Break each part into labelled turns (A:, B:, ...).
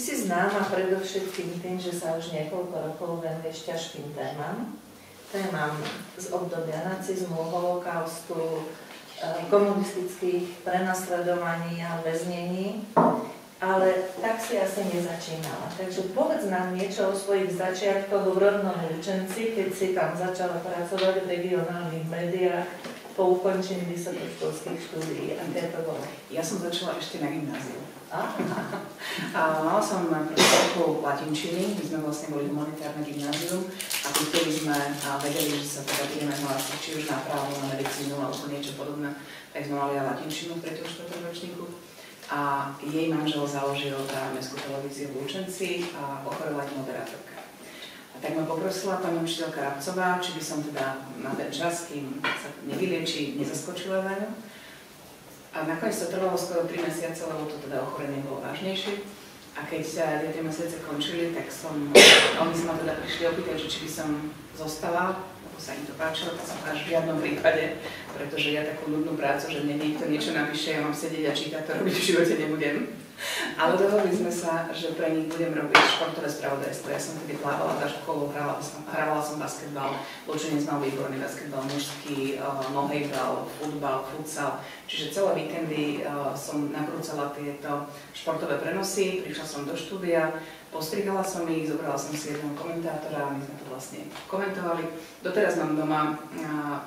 A: si známa predovšetkým tým, že sa už niekoľko rokov venuješ ťažkým témam z obdobia nacizmu, holokaustu, komunistických prenasledovaní a väznení, ale tak si asi nezačínala. Takže povedz nám niečo o svojich začiatkoch v rodnom Lučenci, keď si tam začala pracovať v regionálnych médiách po ukončení vysokoškolských štúdií. Aké to bolo?
B: Ja som začala ešte na gymnáziu. Mala som profesorku latinčiny, my sme vlastne boli humanitárne gymnázium a keď sme vedeli, že sa teda budeme hlásiť či už na právo, na medicínu alebo niečo podobné, tak sme mali aj latinčinu v 3. 4. ročníku. A jej manžel založil mestskú televíziu v Lučenci a ochorela moderátorka. A tak ma poprosila pani učiteľka Rabcová, či by som teda na ten čas, kým sa nevylieči, nezaskočila za ňu. A nakoniec to trvalo skoro 3 mesiace, lebo to teda ochorenie bolo vážnejšie. A keď sa tie 3 mesiace končili, tak oni sa ma teda prišli opýtať, že či by som zostala, lebo sa im to páčilo, tak som v žiadnom prípade, pretože ja takú nudnú prácu, že mne niekto niečo napíše, ja mám sedieť a čítať, to robiť v živote nebudem. Ale dohodli sme sa, že pre nich budem robiť športové spravodajstvo. Ja som tedy plávala za školu, hrávala som basketbal, Lučenec mal výborný basketbal, mužský, nohejbal, futbal, futsal. Čiže celé víkendy som nakrúcala tieto športové prenosy, prišla som do štúdia, postrihala som ich, zobrala som si jedného komentátora a my sme to vlastne komentovali. Doteraz mám doma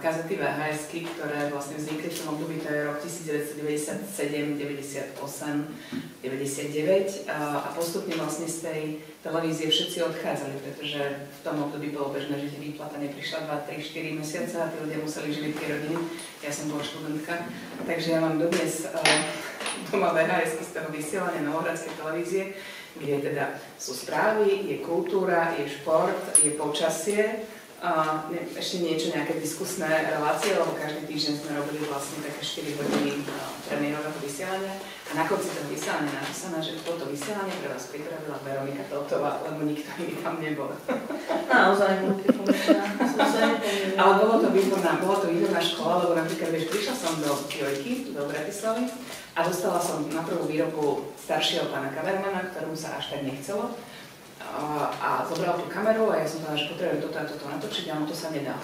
B: kazety VHS-ky, ktoré vlastne vznikli v tom období, to je rok 1997, 98, 99 a postupne vlastne z tej televízie všetci odchádzali, pretože v tom období bolo bežné, že výplata neprišla 2, 3, 4 mesiace a tí ľudia museli živiť tie rodiny. Ja som bola študentka, takže ja mám dodnes doma VHS-ky z toho vysielania Novohradskej televízie, kde teda sú správy, je kultúra, je šport, je počasie, ešte niečo, nejaké diskusné relácie, lebo každý týždeň sme robili vlastne také 4 hodiny premiérového vysielania a na konci toho vysielania napísané, že toto vysielanie pre vás pripravila Veronika Teltová, lebo nikto iný tam nebol.
A: Naozaj multifunkčná.
B: Ale bolo to výborná škola, lebo napríklad, vieš, prišla som do Jojky, do Bratislavy a dostala som na prvú výrobu staršieho pána kamermana, ktorému sa až tak nechcelo. A zobral tú kameru a ja som povedala, že potrebujem toto a toto natočiť, ale to sa nedá.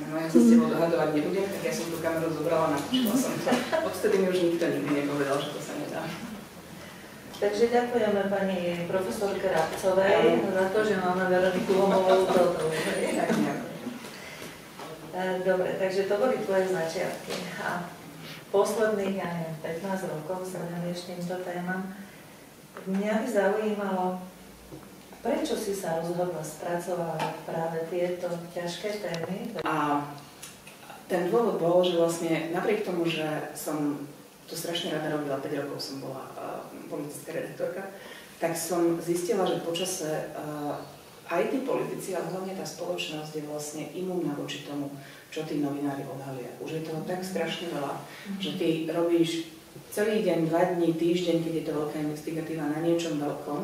B: No ja sa s tebou dohadovať nebudem, tak ja som tú kameru zobrala a natočila som to. Odtedy mi už nikto nikdy nepovedal, že to sa nedá.
A: Takže ďakujeme pani profesorke Rabcovej za to, že máme Veroniku Lomovú Teltovú. Dobre, takže to boli tvoje začiatky. A posledných, 15 rokov sa venuješ týmto témam. Mňa by zaujímalo, prečo si sa rozhodla spracovať práve tieto ťažké témy?
B: A ten dôvod bol, že vlastne napriek tomu, že som to strašne rada robila, 5 rokov som bola politická redaktorka, tak som zistila, že počase aj tí politici, ale hlavne tá spoločnosť je vlastne imúnna voči tomu, čo tí novinári odhalia. Už je toho tak strašne veľa, že ty robíš celý deň, 2 dní, týždeň, keď je to veľká investigatíva na niečom veľkom,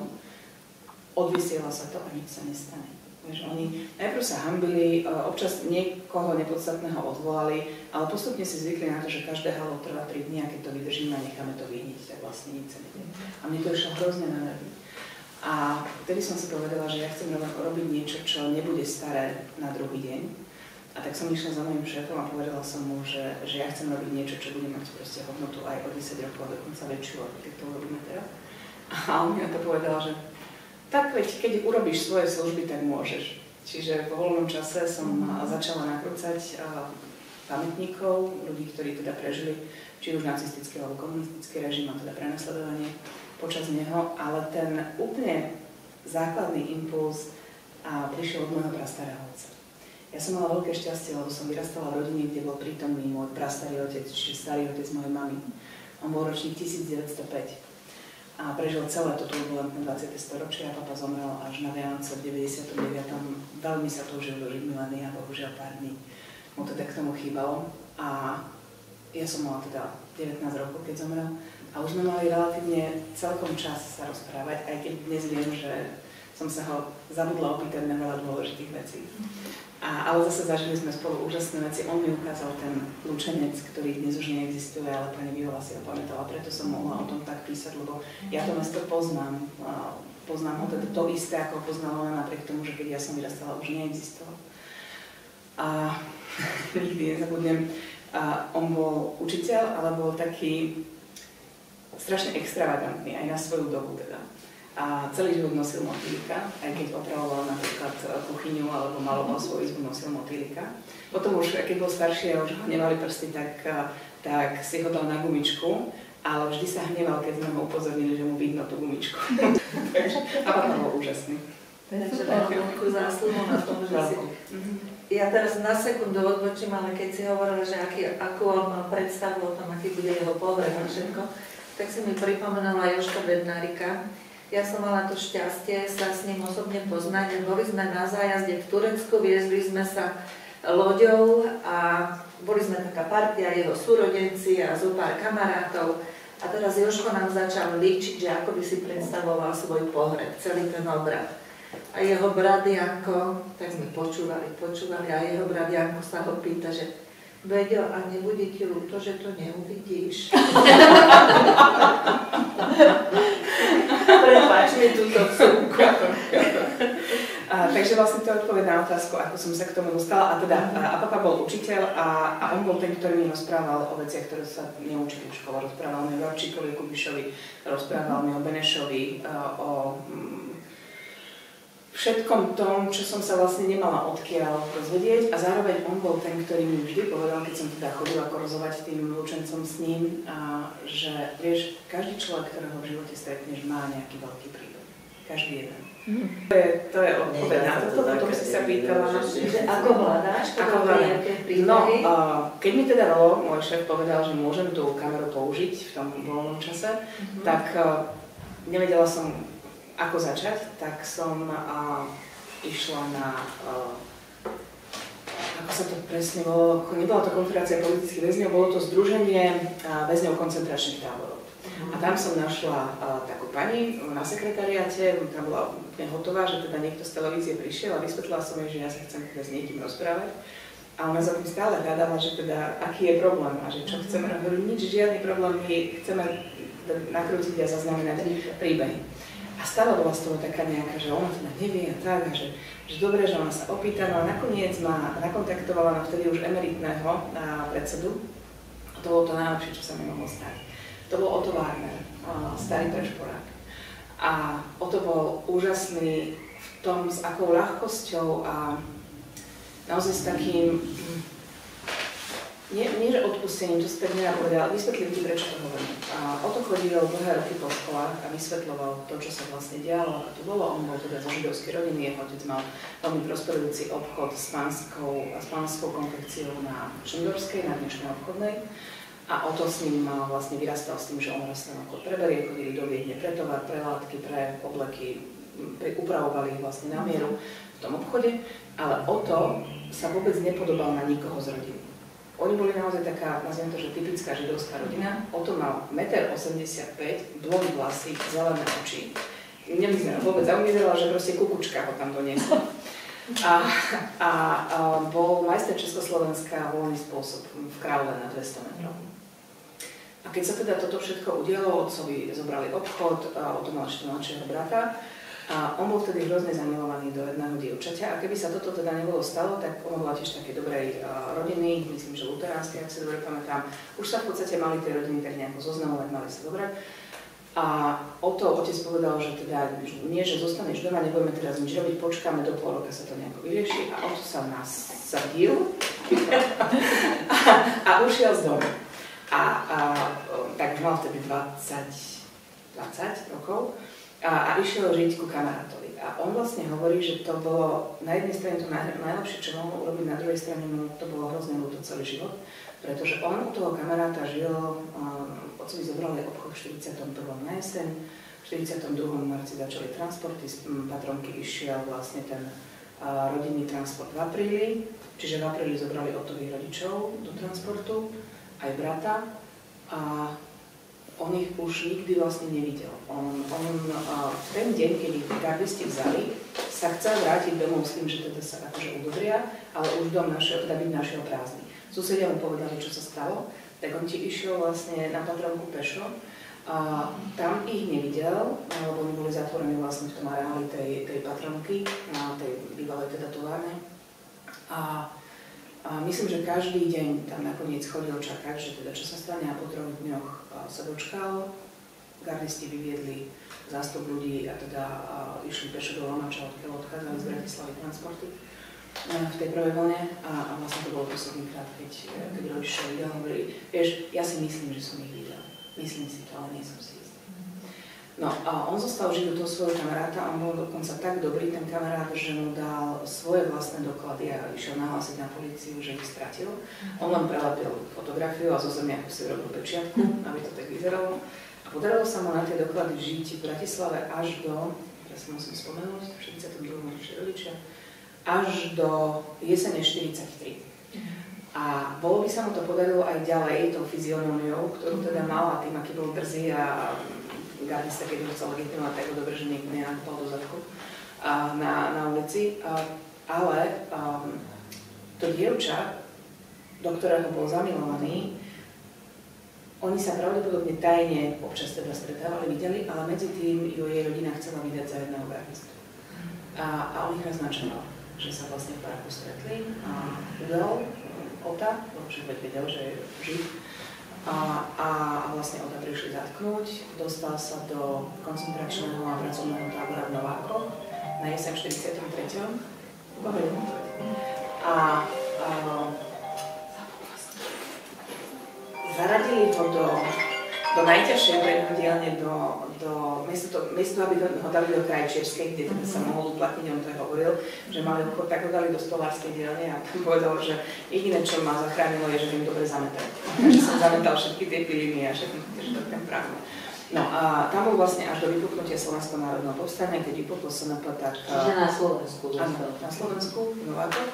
B: odvysiela sa to a nič sa nestane. Vieš, oni najprv sa hanbili, občas niekoho nepodstatného odvolali, ale postupne si zvykli na to, že každé halo trvá 3 dní a keď to vydržíme a necháme to vyhniť, tak vlastne nič sa nedie. A mne to išlo hrozne na nervy. A vtedy som si povedala, že ja chcem robiť niečo, čo nebude staré na druhý deň. A tak som išla za mojím šéfom a povedala som mu, že ja chcem robiť niečo, čo bude mať proste hodnotu aj o 10 rokov, dokonca väčšiu, keď to urobíme teraz. A on mi na to povedal, že tak veď, keď urobíš svoje služby, tak môžeš. Čiže po voľnom čase som začala nakrúcať pamätníkov, ľudí, ktorí teda prežili či už nacistický alebo komunistický režim a teda prenasledovanie počas neho, ale ten úplne základný impuls prišiel od môjho prastarého otca. Ja som mala veľké šťastie, lebo som vyrastala v rodine, kde bol prítomný môj prastarý otec, čiže starý otec mojej mamy. On bol ročník 1905 a prežil celé to turbulentné 20. storočie a papa zomrel až na Vianoce v 99. Veľmi sa toužil dožiť milénia, bohužiaľ pár dní mu teda k tomu chýbalo. A ja som mala teda 19 rokov, keď zomrel. A už sme mali relatívne celkom čas sa rozprávať, aj keď dnes viem, že som sa ho zabudla opýtať na veľa dôležitých vecí. Ale zase zažili sme spolu úžasné veci. On mi ukázal ten lúčenec, ktorý dnes už neexistuje, ale pani Viola si ho pamätala, preto som mohla o tom tak písať, lebo ja to mesto poznám. Poznám ho teda to isté, ako poznala ona, napriek tomu, že keď ja som vyrastala, už neexistoval. A nikdy nezabudnem, on bol učiteľ, ale bol taký strašne extravagantný, aj na svoju dobu teda. A celý život nosil motýlika, aj keď opravoval napríklad kuchyňu alebo maloval svoju izbu, nosil motýlika. Potom už, keď bol starší a už ho hnevali prsty, tak si ho dal na gumičku, ale vždy sa hneval, keď sme ho upozornili, že mu vidno tú gumičku. A potom bol úžasný.
A: Takže mám veľkú zásluhu na tom, že si... Ja teraz na sekundu odbočím, ale keď si hovorila, že akú on mal predstavu o tom, aký bude jeho povrch a všetko, tak si mi pripomenula Jožka Bednárika. Ja som mala to šťastie sa s ním osobne poznať. Boli sme na zájazde v Turecku, viezli sme sa loďou a boli sme taká partia, jeho súrodenci a zo pár kamarátov. A teraz Jožko nám začal líčiť, že ako by si predstavoval svoj pohreb, celý ten obrad. A jeho brat Janko, tak sme počúvali a jeho brat Janko sa ho pýta, že Veďo, a nebude ti ľúto, že to neuvidíš? Prepáč mi túto vsúku.
B: Takže vlastne to je odpoveď na otázku, ako som sa k tomu dostala. A papa bol učiteľ a on bol ten, ktorý mi rozprával o veciach, ktoré sa neučili v škole. Rozprával mi o Ravčíkovi, Kubišovi, rozprával mi o Benešovi, o všetkom tom, čo som sa vlastne nemala odkiaľ rozvedieť, a zároveň on bol ten, ktorý mi vždy povedal, keď som teda chodila korozovať tým lúčencom s ním, že vieš, každý človek, ktorého v živote stretneš, má nejaký veľký príbeh. Každý jeden. To je odpoveď na to, potom si sa pýtala.
A: Ako hľadáš?
B: No, keď mi teda Rolo, môj šéf, povedal, že môžem tú kameru použiť v tom voľnom čase, tak nevedela som, ako začať, tak som išla na, ako sa to presne volalo, nebola to konferencia politických väzňov, bolo to združenie väzňov koncentračných táborov. A tam som našla takú pani na sekretariáte, tá bola úplne hotová, že teda niekto z televízie prišiel a vysvetlila som jej, že ja sa chcem teda s niekým rozprávať. A ona za tým stále hľadala, že teda aký je problém a že čo chceme robiť, nič, žiadny problém, my chceme nakrútiť a zaznamenať príbehy. A stále bola z toho taká nejaká, že ona teda nevie a tak, a že dobre, že ona sa opýtala, a nakoniec ma nakontaktovala na vtedy už emeritného predsedu. A to bolo to najlepšie, čo sa mi mohlo stať. To bol Otto Wagner, starý prešporák. A Otto bol úžasný v tom, s akou ľahkosťou a naozaj s takým, nie že odpustením, to si tak nedá povedať, ale vysvetlím ti, prečo to hovorím. Otto chodil dlhé roky po školách a vysvetľoval to, čo sa vlastne dialo, ako to bolo. On bol teda zo židovskej rodiny, jeho otec mal veľmi prosperujúci obchod s pánskou konfekciou na Šindorskej, na dnešnej obchodnej. A Otto s ním vlastne vyrastal s tým, že on rastal okolo Preberie, chodili do Viedne pre tovar, pre látky, pre obleky, upravovali vlastne na mieru v tom obchode, ale Otto sa vôbec nepodobal na nikoho z rodiny. Oni boli naozaj taká, nazviem to, že typická židovská rodina. Otto mal 1,85 m, blond vlasy, zelené oči. Vôbec vyzeral, že proste kukučka ho tam doniesla. A bol majster Československa voľný spôsob v Králove na 200 metrov. A keď sa teda toto všetko udialo, otcovi zobrali obchod, Otto mal ešte mladšieho brata. A on bol vtedy hrozne zamilovaný do jedného dievčaťa a keby sa toto teda nebolo stalo, tak on bola tiež také dobrej rodiny, myslím, že luteránskej, ak si dobre pamätám. Už sa v podstate mali tie rodiny tak nejako zoznamovať, mali sa dobrať. A Otto otec povedal, že teda nie, že zostaneš doma, nebudeme teraz nič robiť, počkáme, do pol roka sa to nejako vyrieši. A Otto sa nasadil a ušiel z domu. Tak mal vtedy 20 rokov. A išiel žiť ku kamarátovi. A on vlastne hovorí, že to bolo na jednej strane to najlepšie, čo mohol urobiť, na druhej strane mu to bolo hrozne ľúto celý život, pretože on u toho kamaráta žil, otcovi zobrali obchod v 41. na jeseň, v 42. marci začali transporty, z Patronky išiel vlastne ten rodinný transport v apríli, čiže v apríli zobrali Ottových rodičov do transportu, aj brata. A on ich už nikdy vlastne nevidel. On v ten deň, keď ich gardisti vzali, sa chcel vrátiť domov s tým, že teda sa akože udobria, ale už dom našiel, teda byť našiel prázdny. Susedia mu povedali, čo sa stalo, tak on ti išiel vlastne na Patrónku pešo a tam ich nevidel, lebo oni boli zatvorení vlastne v tom areáli tej Patrónky, na tej bývalej teda továrne. A myslím, že každý deň tam nakoniec chodil čakať, že teda čo sa stane, a po 3 dňoch sa dočkal. Gardisti vyviedli zástup ľudí a teda išli pešo do Lomača, odkiaľ odchádzali z Bratislavy transporty v tej prvej vlne a vlastne to bolo posledný krát, keď rodičia videl, hovorili, vieš, ja si myslím, že som ich videl. Myslím si to, ale nie som si istý. No a on zostal žiť do toho svojho kamaráta, on bol dokonca tak dobrý, ten kamarát, že mu dal svoje vlastné doklady a išiel nahlásiť na políciu, že ich stratil. On len prelepil fotografiu a zo zemiaku si robil pečiatku, aby to tak vyzeralo. A podarilo sa mu na tie doklady žiť v Bratislave až do, teraz si musím spomenúť, v 42. naši rodičia, až do jesene 43. A bolo by sa mu to podarilo aj ďalej tou fyzionómiou, ktorú teda mal, a tým, aký bol drzý a gardista, keď ho chcel legitimovať, tak ho dobre, že niekto nenakopal do zadku na ulici. Ale to dievča, do ktorého bol zamilovaný, oni sa pravdepodobne tajne občas teda stretávali, videli, ale medzi tým ju jej rodina chcela vydať za jedného gardistu. A on ich raz načal, že sa vlastne v Prahu stretli a udal Ota, lebo však vedel, že je Žid. A vlastne Ota prišli zatknúť, dostal sa do koncentračného a pracovného tábora v Novákoch na jeseň 43. A zaradili ho do najťažšej pre neho dielne, miesto aby ho dali do Krajčírskej, kde teda sa mohol uplatniť, on to aj hovoril, že mali ho, tak ho dali do stolárskej dielne a tam povedal, že jediné, čo ma zachránilo, je, že im dobre zametal. Takže som zametal všetky tie piliny a všetky tie ten práve. No a tam bol vlastne až do vypuknutia Slovenského národného povstania, keď vypuklo SNP, tak...
C: Čiže na Slovensku.
B: Áno, na Slovensku, v Novákoch.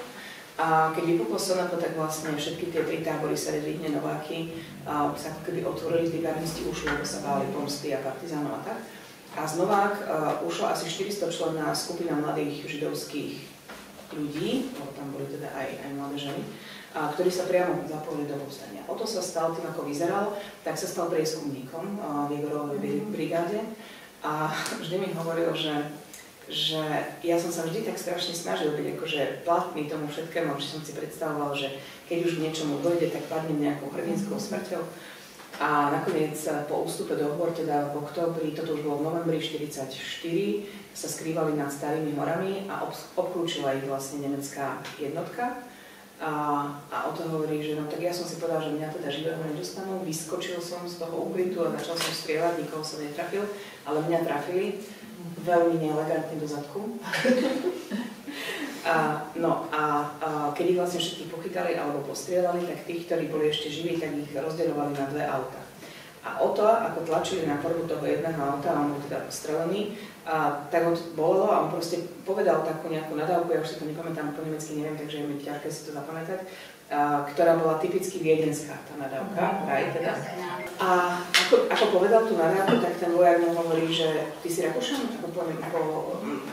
B: A keď vypuklo SNP, tak vlastne všetky tie 3 tábory Seredvídne, Nováky sa ako keby otvorili, tí gardisti ušli, lebo sa báli pomsty a partizánov a tak. A z Novák ušla asi 400 členná skupina mladých židovských ľudí, lebo tam boli teda aj mladé ženy, ktorí sa priamo zapojili do povstania. O to sa stal, tým ako vyzeral, tak sa stal prieskumníkom v Igorovej brigáde a vždy mi hovoril, že ja som sa vždy tak strašne snažil byť akože platný tomu všetkému, že som si predstavoval, že keď už k niečomu dojde, tak padnem nejakou hrdinskou smrťou. A nakoniec po ústupe do hôr, teda v októbri, toto už bolo v novembri 1944, sa skrývali nad Starými horami a obklúčila ich vlastne nemecká jednotka. A o to hovorí, že no tak ja som si povedal, že mňa teda živého nedostanú, vyskočil som z toho ukrytu a začal som strieľať, nikoho som netrafil, ale mňa trafili veľmi neelegantne do zadku. Keď ich vlastne všetkých pochytali alebo postrieľali, tak tých, ktorí boli ešte živí, tak ich rozdeľovali na 2 auta. A o to, ako tlačili na korbu toho jedného auta, on bol teda postrelený, tak ho to bolelo a on proste povedal takú nejakú nadávku, ja už si to nepamätám po nemecky, neviem, takže je mi ťažké si to zapamätať, ktorá bola typicky viedenská, tá nadávka, teda. A ako povedal tú nadávku, tak ten vojak mu hovorí, že ty si Rakúšan, ako po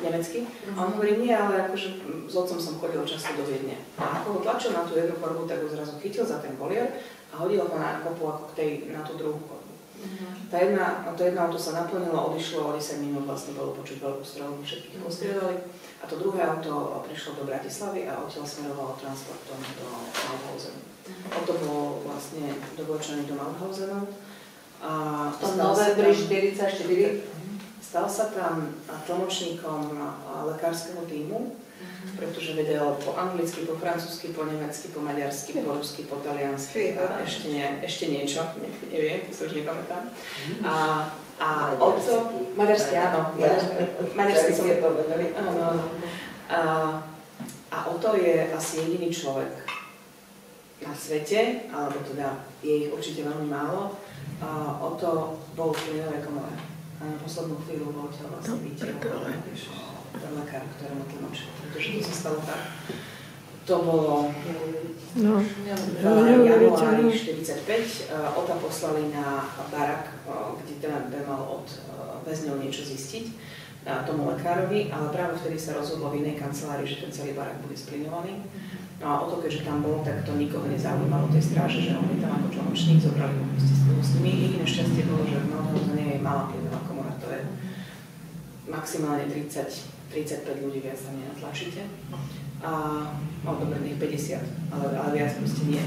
B: nemecky. A on hovorí, nie, ale akože s otcom som chodil často do Viedne. A ako ho tlačil na tú jednu korbu, tak ho zrazu chytil za ten kolier a hodil ho na kopu ako na tú druhú korbu. To jedno auto sa naplnilo, odišlo, o 10 minút vlastne bolo počuť veľkú strelu, všetkých postrieľali. A to druhé auto prišlo do Bratislavy a odtiaľ smerovalo transportom do Mauthausenu. Auto bolo vlastne dovlečené do Mauthausenu.
C: V tom novembri 44
B: stal sa tam tlmočníkom lekárskeho tímu, pretože vedel po anglicky, po francúzsky, po nemecky, po maďarsky, po rusky, po taliansky a ešte niečo, neviem, to sa už nepamätám. A Otto, maďarsky, áno, maďarsky som povedali. A Otto je asi jediný človek na svete, alebo teda je ich určite veľmi málo. Otto bol v plynovej komore a na poslednú chvíľu bol odtiaľ vlastne vytiaľ ten lekár, ktorému tlmočil, pretože to sa stalo tak. To bolo v januári januári 45 Ota poslali na barak, kde TMP mal od väzňov niečo zistiť tomu lekárovi, ale práve vtedy sa rozhodlo v inej kancelárii, že ten celý barak bude splyňovaný. No a Oto, keďže tam bol, tak to nikoho nezaujímalo tej stráže, že on je tam ako tlmočník, zobrali ho spolu s nimi. Jediné šťastie bolo, že v Mauthausen je malá plynová komora, to je maximálne 30-35 ľudí, viac tam nenatlačíte. Dobre, nech 50, ale viac proste nie.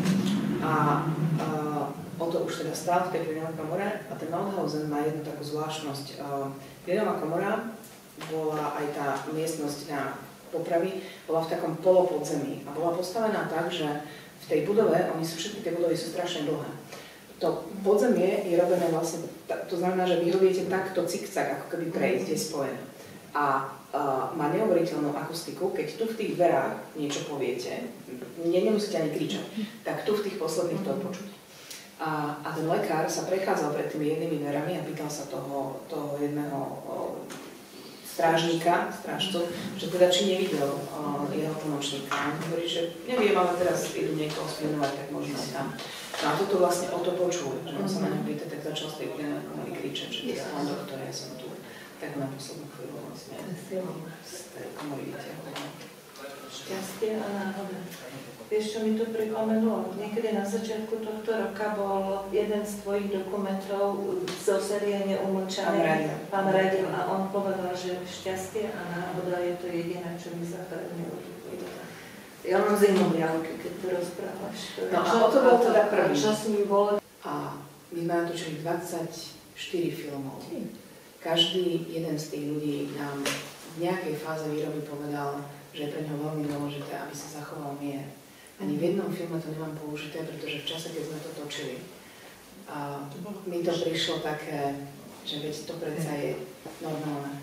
B: Oto už teda stál v tej plynovej komore a ten Mauthausen má jednu takú zvláštnosť. Plynová komora bola aj tá miestnosť na popravy, bola v takom polopodzemí a bola postavená tak, že v tej budove, všetky tie budovy sú strašne dlhé. To podzemie je robené vlastne, to znamená, že vy ho viete takto cikcak, ako keby prejsť, je spojené. A má neuveriteľnú akustiku, keď tu v tých dverách niečo poviete, nemusíte ani kričať, tak tu v tých posledných to počuť. A ten lekár sa prechádzal pred tými jednými dverami a pýtal sa toho jedného strážcu, že teda či nevidel jeho tlmočníka. On hovorí, že neviem, ale teraz idú niekoho splynovať, tak možno aj tam. No a toto vlastne Oto počul, že on sa na ňa pýta, tak začal z tej plynovej komory kričať, že teda pán doktor, ja som tu. Tak na poslednú chvíľu vlastne z tej komory vyťahol.
A: Šťastie a náhoda. Vieš, čo mi to pripomenulo? Niekedy na začiatku tohto roka bol jeden z tvojich dokumentov zo série Neumlčané, pán Radil, a on povedal, že šťastie a náhoda je to jediné, čo mi zachránilo. Ja mám zimom riavky, keď to rozprávaš.
B: No a to bol teda prvý.
A: Čo s ním bolo?
B: A my sme natočili 24 filmov. Každý jeden z tých ľudí nám v nejakej fáze výroby povedal, že je pre ňoho veľmi dôležité, aby sa zachoval mier. Ani v jednom filme to nemám použité, pretože v čase, keď sme to točili, mi to prišlo také, že veď to predsa je normálne.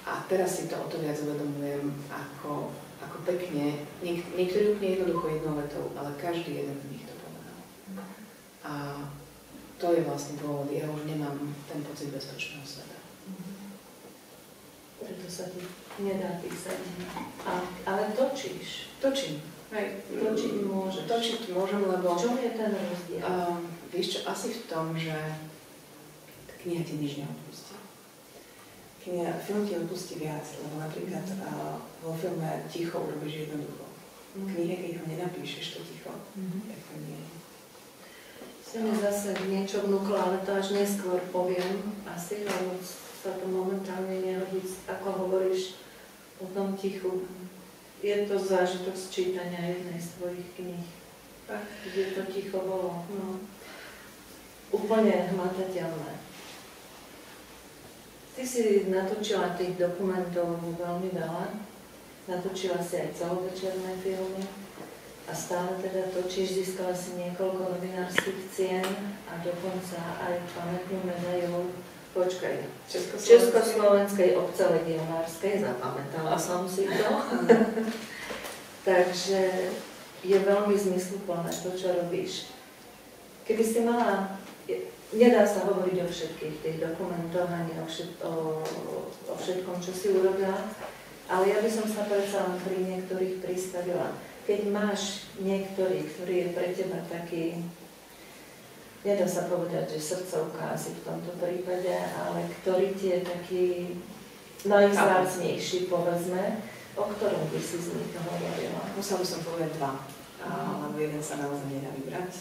B: A teraz si to o to viac uvedomujem, ako pekne, niektorí úplne jednoducho jednou vetou, ale každý jeden z nich to povedal. A to je vlastne dôvod, ja už nemám ten pocit bezpečného sveta.
A: Preto sa ti nedá písať. Ale točíš.
B: Točím. Hej.
A: Točiť môžeš.
B: Točiť môžem, lebo...
A: V čom je ten rozdiel?
B: Vieš čo, asi v tom, že tá kniha ti nič neodpustí. Film ti odpustí viac, lebo napríklad vo filme ticho urobíš jednoducho. V knihe, keď ho nenapíšeš, to ticho, tak to nie je.
A: Si mi zase niečo vnúklo, ale to až neskôr poviem. Asi, lebo sa to momentálne nehodí, ako hovoríš o tom tichu. Je to zážitok z čítania jednej z tvojich kníh, kde to ticho bolo. No. Úplne hmatateľné. Ty si natočila tých dokumentov veľmi veľa. Natočila si aj celovečerné filmy a stále teda točíš, získala si niekoľko novinárskych cien a dokonca aj pamätnú medailu Československej obce legionárskej, zapamätala som si to. Takže je veľmi zmysluplné to, čo robíš. Keby si mala, nedá sa hovoriť o všetkých tých dokumentoch ani o všetkom, čo si urobila, ale ja by som sa predsa len pri niektorých pristavila. Keď máš niektorý, ktorý je pre teba taký, nedá sa povedať, že srdcovka asi v tomto prípade, ale ktorý ti je taký najvzácnejší, povedzme, o ktorom by si z nich hovorila?
B: Musela by som povedať dva, lebo jeden sa naozaj nedá vybrať.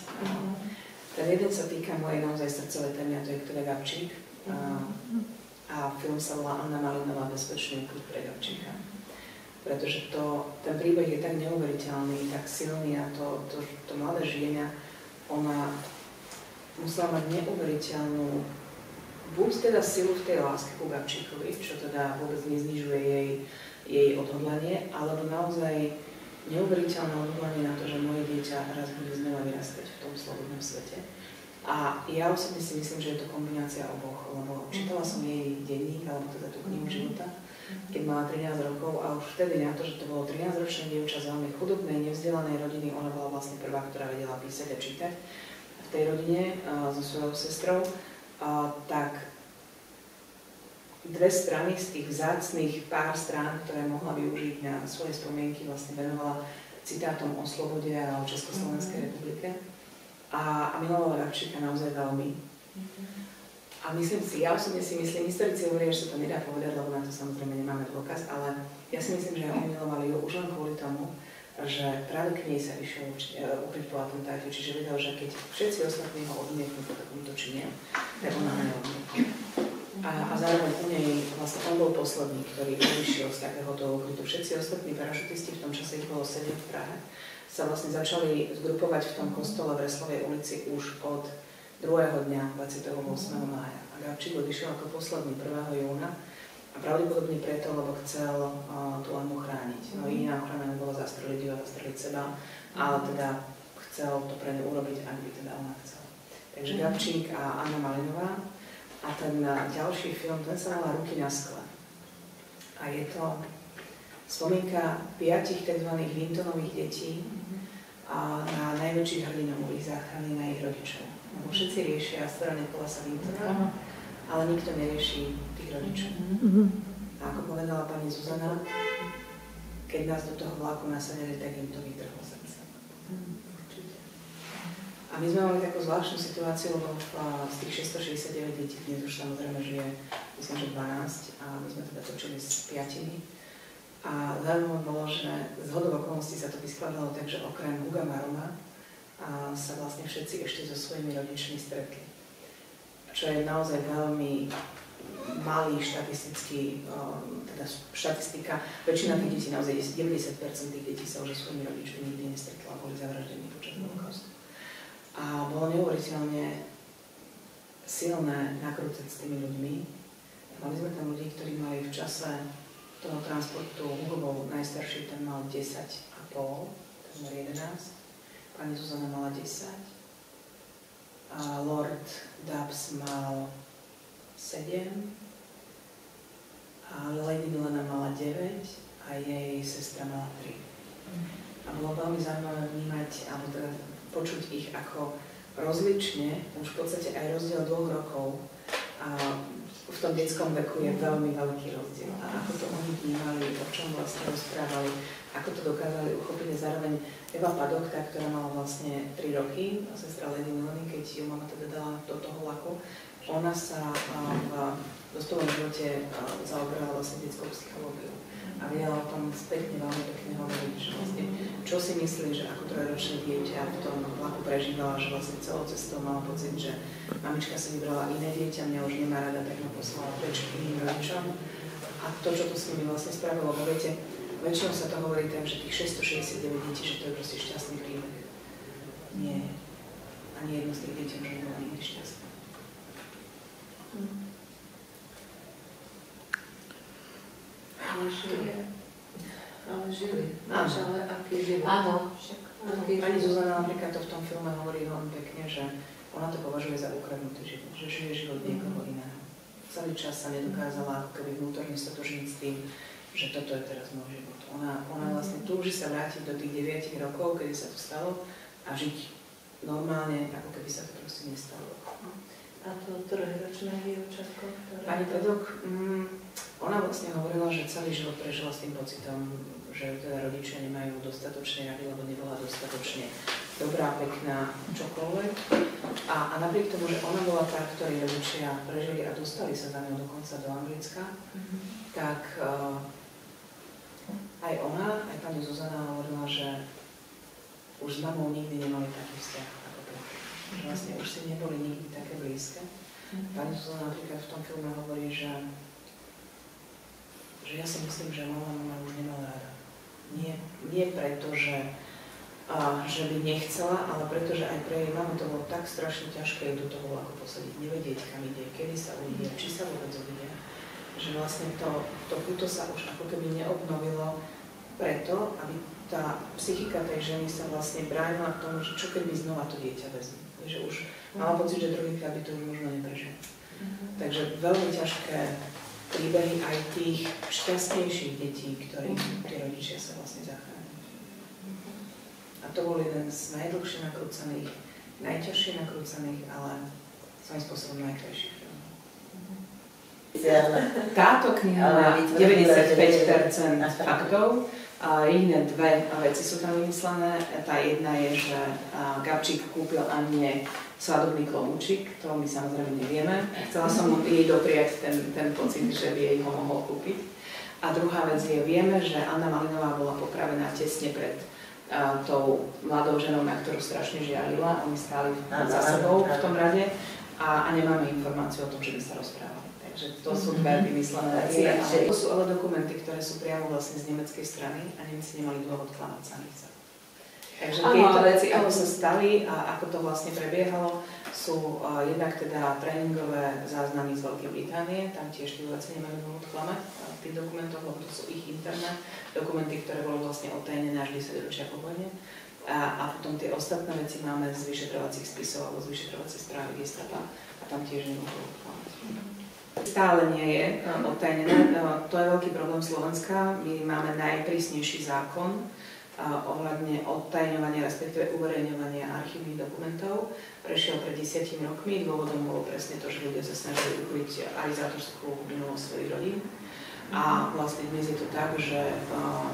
B: Ten jeden sa týka mojej naozaj srdcovej témy, a to je Kto je Gabčík. A film sa volá Anna Malinová, Bezpečný kľud pre Gabčíka. Pretože ten príbeh je tak neuveriteľný, tak silný a to mladé žieňa, ona musela mať neuveriteľnú buď teda silu v tej láske ku Gabčíkovi, čo teda vôbec neznižuje jej odhodlanie, alebo naozaj neuveriteľné odhodlanie na to, že moje dieťa raz bude znova vyrastať v tom slobodnom svete. A ja osobne si myslím, že je to kombinácia oboch, lebo čítala som jej denník, alebo teda tú knihu života, keď mala 13 rokov a už vtedy na to, že to bolo 13-ročné dievča z veľmi chudobnej, nevzdelanej rodiny, ona bola vlastne prvá, ktorá vedela písať a čítať v tej rodine so svojou sestrou, tak dve strany z tých vzácnych pár strán, ktoré mohla využiť na svoje spomienky, vlastne venovala citátom o slobode a o Československej republike. A milovala Gabčíka naozaj veľmi. A myslím si, ja osobne si myslím, historici hovoria, že sa to nedá povedať, lebo na to samozrejme nemáme dôkaz, ale ja si myslím, že oni milovali ju už len kvôli tomu, že práve k nej sa išiel ukryť po atentáte, čiže vedel, že keď všetci ostatní ho odmietnú po takomto čine, tak ona ho neodmietne. A zároveň u nej, vlastne on bol posledný, ktorý vyšiel z takéhoto ukrytu. Všetci ostatní parašutisti, v tom čase ich bolo 7 v Prahe, sa vlastne začali zgrupovať v tom kostole v Reslovej ulici už od druhého dňa, 28. mája. A Gabčík odišiel ako posledný 1. júna a pravdepodobne preto, lebo chcel tú Anu chrániť. No iná ochrana nebola zastreliť ju a zastreliť seba, ale teda chcel to pre ňu urobiť, ak by teda ona chcela. Takže Gabčík a Anna Malinová. A ten ďalší film, ten sa volá Ruky na skle. A je to spomienka 5 tzv. Vintonových detí a na najväčších hrdinov ich záchrany, na ich rodičov. Lebo všetci riešia stranu Nikolasa Vintona, ale nikto nerieši tých rodičov. A ako povedala pani Zuzana, keď nás do toho vlaku nasadili, tak im to vytrhlo srdce. A my sme mali takú zvláštnu situáciu, lebo z tých 669 detí dnes už samozrejme žije, myslím, že 12, a my sme teda točili s 5. A zaujímavé bolo, že z hodou okolností sa to vyskladalo tak, že okrem Huga Maroma sa vlastne všetci ešte so svojimi rodičmi stretli. Čo je naozaj veľmi malý štatistický, teda štatistika. Väčšina tých detí, naozaj 90% tých detí sa už so svojimi rodičmi nikdy nestretla a boli zavraždení počas holokaustu. A bolo neuveriteľne silné nakrúcať s tými ľuďmi. Mali sme tam ľudí, ktorí mali v čase toho transportu, Hugo bol najstarší, ten mal 10,5, ten mal 11, pani Zuzana mala 10, a Lord Dubs mal 7, a Lady Milena mala 9 a jej sestra mala 3. A bolo veľmi zaujímavé vnímať, alebo teda počuť ich ako rozlične, už v podstate aj rozdiel 2 rokov a v tom detskom veku je veľmi veľký rozdiel. A ako to oni vnímali, o čom vlastne rozprávali, ako to dokázali uchopiť. Zároveň Eva Padok, tá, ktorá mala vlastne 3 roky, sestra Lady Mileny, keď ju mama teda dala do toho vlaku, ona sa v dospelom živote zaoberala vlastne detskou psychológiou. A vedela o tom spätne veľmi pekne hovoriť, že vlastne, čo si myslí, že ako 3-ročné dieťa v tom vlaku prežívala, že vlastne celou cestou mala pocit, že mamička si vybrala iné dieťa, mňa už nemá rada, tak ma poslala preč k iným rodičom. A to, čo to s nimi vlastne spravilo, bo viete, väčšinou sa to hovorí tak, že tých 669 detí, že to je proste šťastný príbeh. Nie. Ani jedno z tých detí už nebolo nikdy šťastné.
A: Ale žili. Ale aký žili.
C: Áno.
B: Pani Zuzana napríklad to v tom filme hovorí veľmi pekne, že ona to považuje za ukradnutý život, že žije život niekoho iného. Celý čas sa nedokázala ako keby vnútorne stotožniť s tým, že toto je teraz môj život. Ona vlastne túži sa vrátiť do tých 9 rokov, kedy sa to stalo, a žiť normálne, ako keby sa to proste nestalo.
A: A to 3-ročné dievčatko, ktoré...
B: Pani Padok, ona vlastne hovorila, že celý život prežila s tým pocitom, že teda rodičia nemajú dostatočne rady, lebo nebola dostatočne dobrá, pekná, čokoľvek. A napriek tomu, že ona bola tá, ktorí rodičia prežili a dostali sa za ňou dokonca do Anglicka, tak aj ona, aj pani Zuzana hovorila, že už s mamou nikdy nemali taký vzťah ako predtým. Že vlastne už si neboli nikdy také blízke. Pani Zuzana napríklad v tom filme hovorí, že ja si myslím, že mama už nemala rada. Nie preto, že by nechcela, ale preto, že aj pre jej mamu to bolo tak strašne ťažké do toho vlaku posadiť, nevedieť, kam ide, kedy sa uvidia, či sa vôbec uvidia. Že vlastne to puto sa už ako keby neobnovilo preto, aby tá psychika tej ženy sa vlastne bránila k tomu, že čo keby znova to dieťa vezme. Že už mala pocit, že druhýkrát by to už možno neprežil. Takže veľmi ťažké príbehy aj tých šťastnejších detí, ktorí tie rodičia sa vlastne zachránili. A to bol jeden z najdlhšie nakrúcaných, najťažšie nakrúcaných, ale svojím spôsobom najkrajších filmov. Táto kniha má 95% faktov, Jediné dve veci sú tam vymyslené. Tá jedna je, že Gabčík kúpil Anne svadobný klobúčik, to my samozrejme nevieme. Chcela som jej dopriať ten pocit, že by jej ho mohol kúpiť. A druhá vec je, vieme, že Anna Malinová bola popravená tesne pred tou mladou ženou, na ktorú strašne žiarila. Oni stáli za sebou v tom rade a nemáme informáciu o tom, že by sa rozprávali. Takže to sú dve vymyslené veci. To sú ale dokumenty, ktoré sú priamo vlastne z nemeckej strany a Nemci nemali dôvod klamať samých sa. Takže tieto veci, ako sa stali a ako to vlastne prebiehalo, sú jednak teda tréningové záznamy z Veľkej Británie, tam tiež tí vojaci nemajú dôvod klamať v tých dokumentoch, lebo to sú ich interné dokumenty, ktoré boli vlastne otajnené až 10 ročia po vojne. A potom tie ostatné veci máme z vyšetrovacích spisov alebo z vyšetrovacej správy Gestapa a tam tiež nemôžu dôvod klamať. Stále nie je otajnené, to je veľký problém Slovenska, my máme najprísnejší zákon ohľadne odtajňovania, respektíve uverejňovania archívnych dokumentov. Prešiel pred 10 rokmi, dôvodom bolo presne to, že ľudia sa snažili ukryť arizátorskú minulosť svojich rodín. A vlastne dnes je to tak, že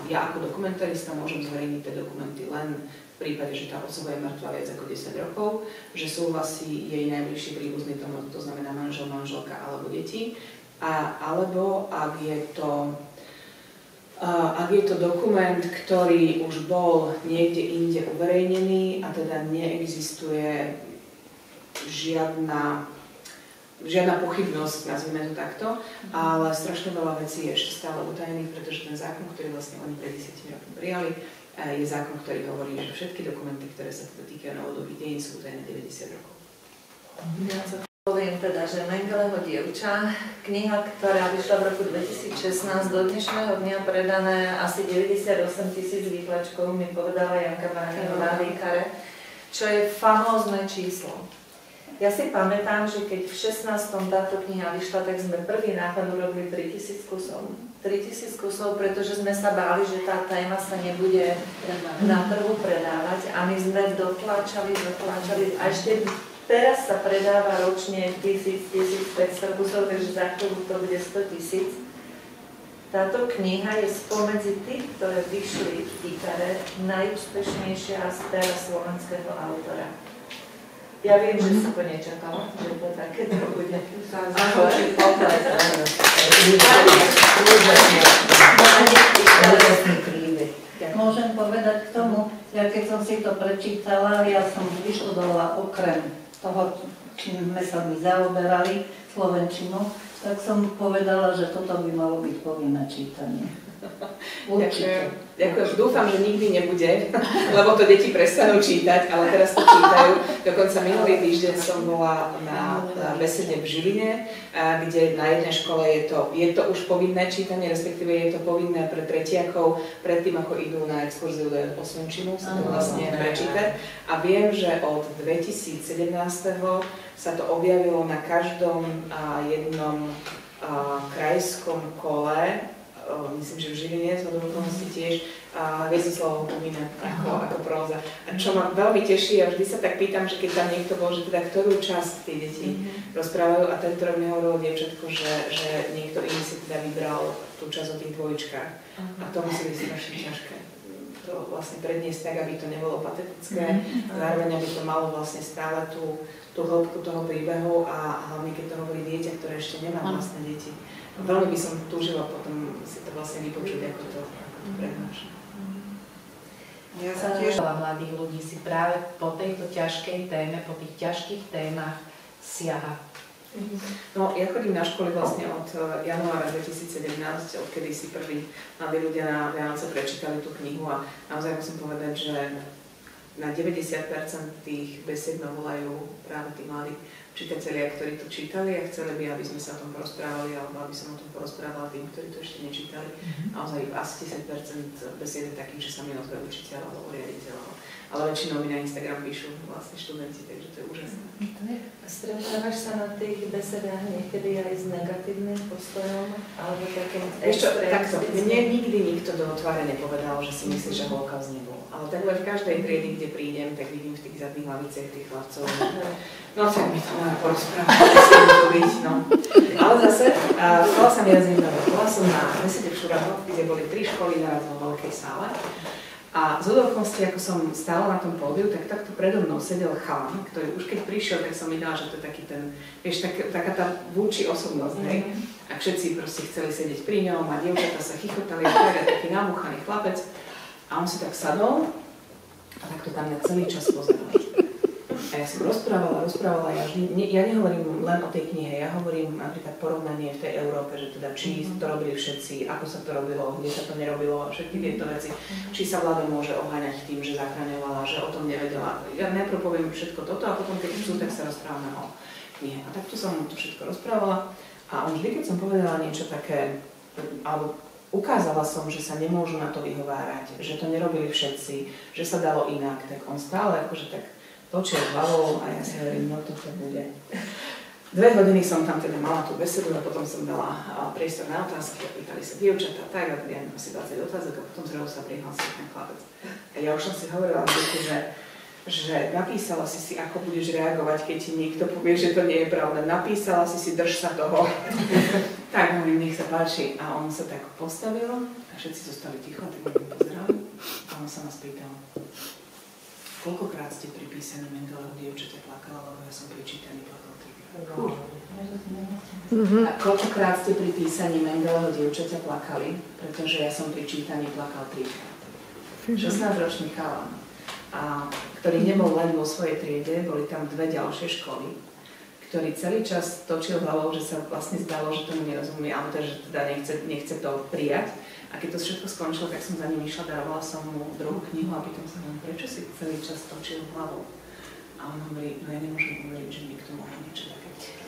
B: ja ako dokumentarista môžem zverejniť tie dokumenty len v prípade, že tá osoba je mŕtva viac ako 10 rokov, že súhlasí jej najbližší príbuzný tomu, to znamená manžel, manželka alebo deti, alebo ak je to dokument, ktorý už bol niekde inde uverejnený a teda neexistuje žiadna pochybnosť, nazvime to takto, ale strašne veľa vecí je ešte stále utajených, pretože ten zákon, ktorý vlastne oni pred 10 rokmi prijali, je zákon, ktorý hovorí, že všetky dokumenty, ktoré sa teda týkajú novodobých dejín, sú utajené 90 rokov.
A: Ja sa poviem teda, že Mengeleho dievča, kniha, ktorá vyšla v roku 2016, do dnešného dňa predané asi 98 000 výtlačkov, mi povedala Janka Baraňová v Ikare, čo je famózne číslo. Ja si pamätám, že keď v 16. táto kniha vyšla, tak sme prvý nápad urobili 3000 kusov. 3000 kusov, pretože sme sa báli, že tá téma sa nebude na trhu predávať a my sme dotláčali a ešte teraz sa predáva ročne 1000–1500 kusov, takže za chvíľu to bude 100 000. Táto kniha je spomedzi tých, ktoré vyšli v Ikare, najúspešnejšia z teraz slovenského autora. Ja viem, že si to nečakala, že to takéto bude.
D: Môžem povedať k tomu, ja keď som si to prečítala, ja som vyštudovala okrem toho, čím sme sa my zaoberali, slovenčinu, tak som povedala, že toto by malo byť povinné čítanie. Určite.
B: Ďakujem. Dúfam, že nikdy nebude, lebo to deti prestanú čítať, ale teraz to čítajú. Dokonca minulý týždeň som bola na besede v Žiline, kde na jednej škole je to už povinné čítanie, respektíve je to povinné pre tretiakov, predtým ako idú na exkurziu do osvienčinu, sa to vlastne prečítať. A viem, že od 2017. sa to objavilo na každom jednom krajskom kole, myslím, že v Žiline z hodnotosti tiež Hviezdoslavov povinné ako próza. A čo ma veľmi teší, a vždy sa tak pýtam, že keď tam niekto bol, že teda ktorú časť tie deti rozprávajú, a tento rok mi hovorilo dievčatko, že niekto iný si teda vybral tú časť o tých dvojčkách. A to musí byť strašne ťažké. To vlastne predniesť tak, aby to nebolo patetické, zároveň aby to malo vlastne stále tú hĺbku toho príbehu a hlavne keď to hovorí dieťa, ktoré ešte nemá vlastné deti. Veľmi by som túžila potom si to vlastne vypočuť, ako to prednáša.
C: Ja sa tiež veľa mladých ľudí si práve po tejto ťažkej téme, po tých ťažkých témach siaha.
B: No, ja chodím na školy vlastne od januára 2017, odkedy si prví mladí ľudia na Vianoce prečítali tú knihu a naozaj musím povedať, že na 90% tých besied ma volajú práve tí mladí čitatelia, ktorí to čítali a chceli by, aby sme sa o tom porozprávali, alebo aby som o tom porozprávala tým, ktorí to ešte nečítali. Naozaj asi 10% besied je takých, že sa mi ozve učiteľ alebo riaditeľ. ale väčšinou mi na Instagram píšu vlastne študenti, takže to je úžasné.
A: Stretávaš sa na tých besedách niekedy aj s negatívnym postojom, alebo takým
B: Takto, mne nikdy nikto do tváre nepovedal, že si myslí, že holokaust nebol. Ale takhle v každej triedy, kde prídem, tak vidím v tých zadných laviciach tých chlapcov. No tak mi to má porozprávať, to byť, no. Ale zase, stala sa mi raz jedna vec. Bola som na besede v Šurahoch, kde boli 3 školy naraz vo veľkej sále. A z okolností, ako som stála na tom pódiu, tak takto predo mnou sedel chalan, ktorý už keď prišiel, tak som videla, že to je taký ten, vieš, taká tá vúči osobnosť, hej. A všetci proste chceli sedieť pri ňom a dievčatá sa chichotali, tak taký namúchaný chlapec. A on si tak sadol a takto tam mňa celý čas pozeral. A ja som rozprávala, ja nehovorím len o tej knihe, ja hovorím napríklad porovnanie v tej Európe, že teda či to robili všetci, ako sa to robilo, kde sa to nerobilo, všetky tieto veci, či sa vláda môže oháňať tým, že zachraňovala, že o tom nevedela. Ja najprv poviem všetko toto a potom keď chcú, tak sa rozprávame o knihe. A takto som mu to všetko rozprávala a on vždy, keď som povedala niečo také, alebo ukázala som, že sa nemôžu na to vyhovárať, že to nerobili všetci, že sa dalo inak, tak on stále akože tak točil hlavou a ja si hovorím, no toto bude. 2 hodiny som tam teda mala tú besedu a potom som dala priestor na otázky a pýtali sa dievčatá, tak a ja mám asi 20 otázok a potom zrazu sa prihlásil ten chlapec. A ja už som si hovorila, že napísala si, ako budeš reagovať, keď ti niekto povie, že to nie je pravda. Napísala si, drž sa toho. Tak hovorím, nech sa páči. A on sa tak postavil a všetci zostali ticho, tak mi pozerali a on sa nás pýtal. Koľkokrát ste pri písaní Mengeleho dievčate plakala, lebo ja som pri čítaní plakala 3-krát. A koľkokrát ste pri písaní Mengeleho dievčate plakali, pretože ja som pri čítaní plakal 3-krát. 16-ročný chalan, ktorý nebol len vo svojej triede, boli tam 2 ďalšie školy, ktorý celý čas točil hlavou, že sa vlastne zdalo, že tomu nerozumie, alebo že teda nechce to prijať. A keď to všetko skončilo, tak som za ním išla, darovala som mu druhú knihu a pýtam sa mu, prečo si celý čas točil hlavou. A on hovorí, no ja nemôžem uveriť, že mi k tomu mohol niečo také.